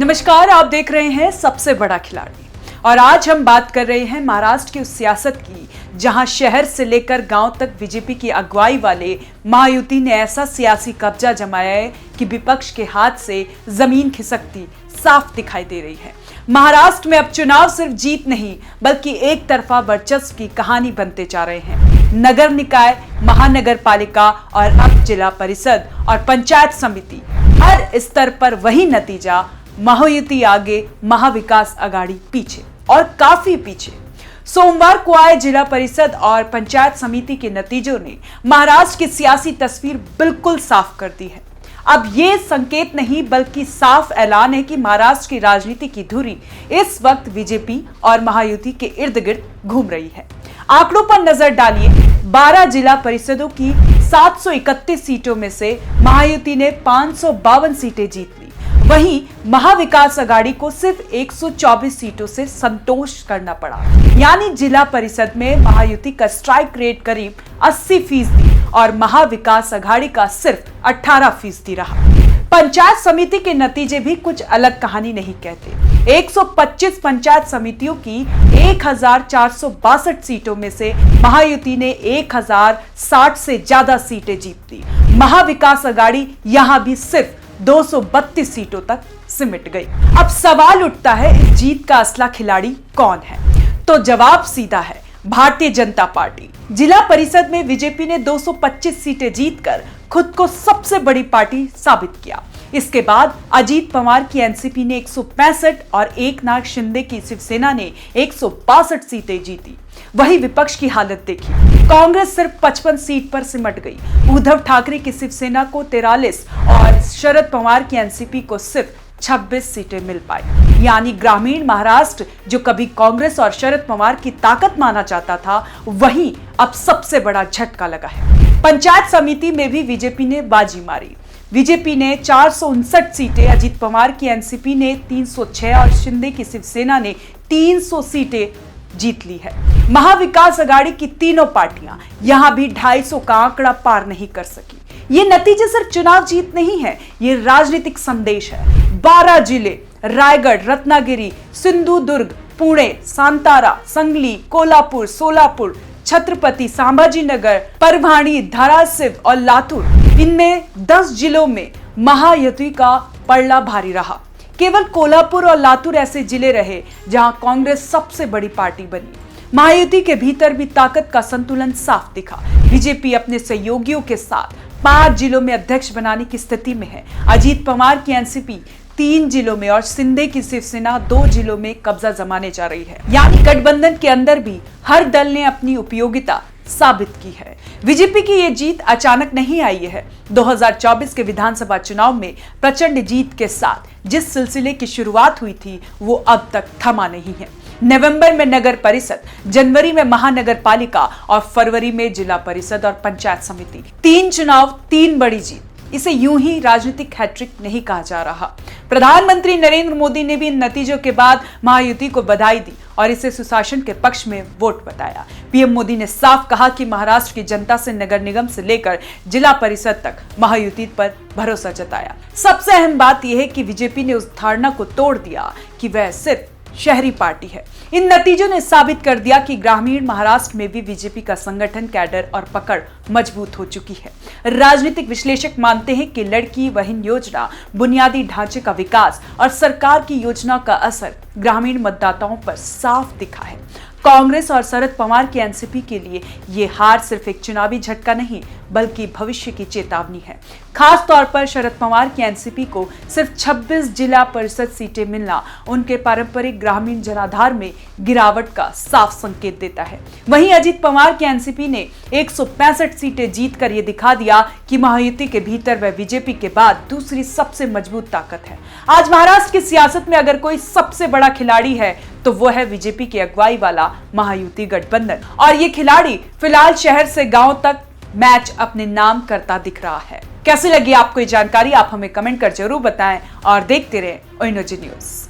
नमस्कार, आप देख रहे हैं सबसे बड़ा खिलाड़ी और आज हम बात कर रहे हैं महाराष्ट्र की उस सियासत की जहां शहर से लेकर गांव तक बीजेपी की अगुवाई वाले महायुति ने ऐसा सियासी कब्जा जमाया है कि विपक्ष के हाथ से जमीन खिसकती साफ दिखाई दे रही है। महाराष्ट्र में अब चुनाव सिर्फ जीत नहीं बल्कि एक तरफा वर्चस्व की कहानी बनते जा रहे हैं। नगर निकाय, महानगर पालिका और अब जिला परिषद और पंचायत समिति, हर स्तर पर वही नतीजा, महायुति आगे, महाविकास आघाड़ी पीछे और काफी पीछे। सोमवार को आए जिला परिषद और पंचायत समिति के नतीजों ने महाराष्ट्र की सियासी तस्वीर बिल्कुल साफ कर दी है। अब ये संकेत नहीं बल्कि साफ ऐलान है कि महाराष्ट्र की राजनीति की धुरी इस वक्त बीजेपी और महायुति के इर्द गिर्द घूम रही है। आंकड़ों पर नजर डालिए। 12 जिला परिषदों की 731 सीटों में से महायुति ने 552 सीटें जीत ली। वहीं महाविकास आघाड़ी को सिर्फ 124 सीटों से संतोष करना पड़ा। यानी जिला परिषद में महायुति का स्ट्राइक रेट करीब 80% और महाविकास आघाड़ी का सिर्फ 18% रहा। पंचायत समिति के नतीजे भी कुछ अलग कहानी नहीं कहते। 125 पंचायत समितियों की 1462 सीटों में से महायुति ने 1060 से ज्यादा सीटें जीत ली। महाविकास आघाड़ी यहां भी सिर्फ 232 सीटों तक सिमट गई। अब सवाल उठता है, इस जीत का असला खिलाड़ी कौन है? तो जवाब सीधा है, भारतीय जनता पार्टी। जिला परिषद में बीजेपी ने 225 सीटें जीतकर खुद को सबसे बड़ी पार्टी साबित किया। इसके बाद अजीत पवार की एनसीपी ने 165 और एकनाथ शिंदे की शिवसेना ने 162 सीटें जीती। वही विपक्ष की हालत देखी, कांग्रेस सिर्फ 55 सीट पर सिमट गई। उद्धव ठाकरे की शिवसेना को 43 और शरद पवार की एनसीपी को सिर्फ 26 सीटें मिल पाई। यानी ग्रामीण महाराष्ट्र जो कभी कांग्रेस और शरद पवार की ताकत माना जाता था, वहीं अब सबसे बड़ा झटका लगा है। पंचायत समिति में भी बीजेपी ने बाजी मारी। बीजेपी ने 459 सीटें, अजीत पवार की एनसीपी ने 306 और शिंदे की शिवसेना ने 300 सीटें जीत ली है। महाविकास आघाड़ी की तीनों पार्टियां यहां भी 250 का आंकड़ा पार नहीं कर सकी। ये नतीजे सिर्फ चुनाव जीत नहीं है, ये राजनीतिक संदेश है। 12 जिले, रायगढ़, रत्नागिरी, सिंधुदुर्ग, पुणे, सांतारा, संगली, कोल्हापुर, सोलापुर, छत्रपति संभाजीनगर, परभणी, धाराशिव और लातूर, इनमें 10 जिलों में महायुति का पलड़ा भारी रहा। केवल कोल्हापुर और लातूर ऐसे जिले रहे जहां कांग्रेस सबसे बड़ी पार्टी बनी। महायुति के भीतर भी ताकत का संतुलन साफ दिखा। बीजेपी अपने सहयोगियों के साथ 5 जिलों में अध्यक्ष बनाने की स्थिति में है। अजीत पवार की एनसीपी 3 जिलों में और शिंदे की शिवसेना 2 जिलों में कब्जा जमाने जा रही है। यानी गठबंधन के अंदर भी हर दल ने अपनी उपयोगिता साबित की है। बीजेपी की ये जीत अचानक नहीं आई है। 2024 के विधानसभा चुनाव में प्रचंड जीत के साथ जिस सिलसिले की शुरुआत हुई थी वो अब तक थमा नहीं है। नवंबर में नगर परिषद, जनवरी में महानगर पालिका और फरवरी में जिला परिषद और पंचायत समिति। 3 चुनाव, 3 बड़ी जीत। इसे यूं ही राजनीतिक हैट्रिक नहीं कहा जा रहा। प्रधानमंत्री नरेंद्र मोदी ने भी इन नतीजों के बाद महायुति को बधाई दी और इसे सुशासन के पक्ष में वोट बताया। पीएम मोदी ने साफ कहा कि महाराष्ट्र की जनता से नगर निगम से लेकर जिला परिषद तक महायुति पर भरोसा जताया। सबसे अहम बात यह है कि बीजेपी ने उस धारणा को तोड़ दिया कि वह सिर्फ शहरी पार्टी है। इन नतीजों ने साबित कर दिया कि ग्रामीण महाराष्ट्र में भी बीजेपी का संगठन, कैडर और पकड़ मजबूत हो चुकी है। राजनीतिक विश्लेषक मानते हैं कि लड़की बहन योजना, बुनियादी ढांचे का विकास और सरकार की योजना का असर ग्रामीण मतदाताओं पर साफ दिखा है। कांग्रेस और शरद पवार की एनसीपी के लिए ये हार सिर्फ एक चुनावी झटका नहीं बल्कि भविष्य की चेतावनी है। खास तौर पर शरद पवार की एनसीपी को सिर्फ 26 जिला परिषद सीटें मिलना उनके पारंपरिक ग्रामीण जनाधार में गिरावट का साफ संकेत देता है। वहीं अजीत पवार की एनसीपी ने 165 सीटें जीतकर ये दिखा दिया कि महायुति के भीतर वह बीजेपी के बाद दूसरी सबसे मजबूत ताकत है। आज महाराष्ट्र की सियासत में अगर कोई सबसे बड़ा खिलाड़ी है तो वो है बीजेपी की अगुवाई वाला महायुति गठबंधन। और ये खिलाड़ी फिलहाल शहर से गांव तक मैच अपने नाम करता दिख रहा है। कैसी लगी आपको ये जानकारी? आप हमें कमेंट कर जरूर बताएं और देखते रहें ओइनोजी न्यूज।